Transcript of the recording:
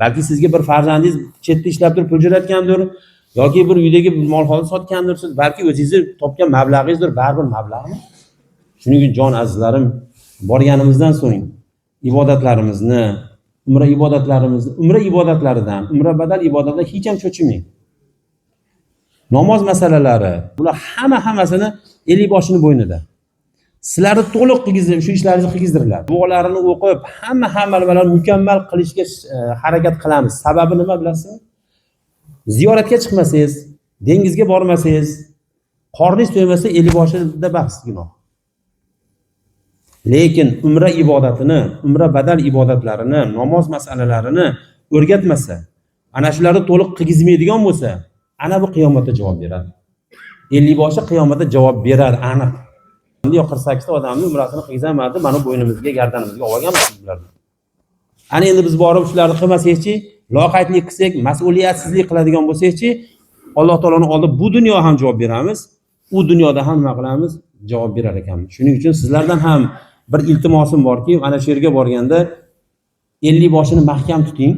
Balki sizga bir farzandingiz chetda ishlab turib pul jo'natgandir, yoki bir uydagi mol-hol sotgandirsiz, balki o'zingiz topgan mablag'ingizdir, baribir mablag'mi? Shuning uchun jon azizlarim, borganimizdan so'ng ibodatlarimizni, umra ibodatlaridan, umra badal ibodatdan hech ham cho'chimang. Namoz masalalari, bular hammasini eli boshini bo'ynida. Sizlarni to'liq qilgizib, shu ishlaringizni qilgizdiringlar. Duolarini o'qib, hamma bilan mukammal qilishga harakat qilamiz. Sababi nima bilasizmi? Ziyoratga chiqmasangiz, dengizga bormasangiz, qorningiz to'ymasa eli boshida bahs gunoh. Lekin umra ibodatini, umra badal ibodatlarini, namoz masalalarini o'rgatmasa, ana shularni to'liq qilgizmaydigan bo'lsa, ana bu qiyomatda javob beradi. Eli boshi qiyomatda javob beradi aniq. 48 ta odamni umrasini qilgizamadi, mana bo'ynimizga, gardanimizga olganmiz bularni. Ana endi biz borib shularni qilmasakchi, loqaydlik qilsak, mas'uliyatsizlik qiladigan bo'lsakchi, Alloh taoloning oldida bu dunyo ham javob beramiz, u dunyoda ham nima qilamiz? Javob berar ekanmiz. Shuning uchun sizlardan ham bir iltimosim borki, ana shu yerga borganda 50 boshini mahkam tuting.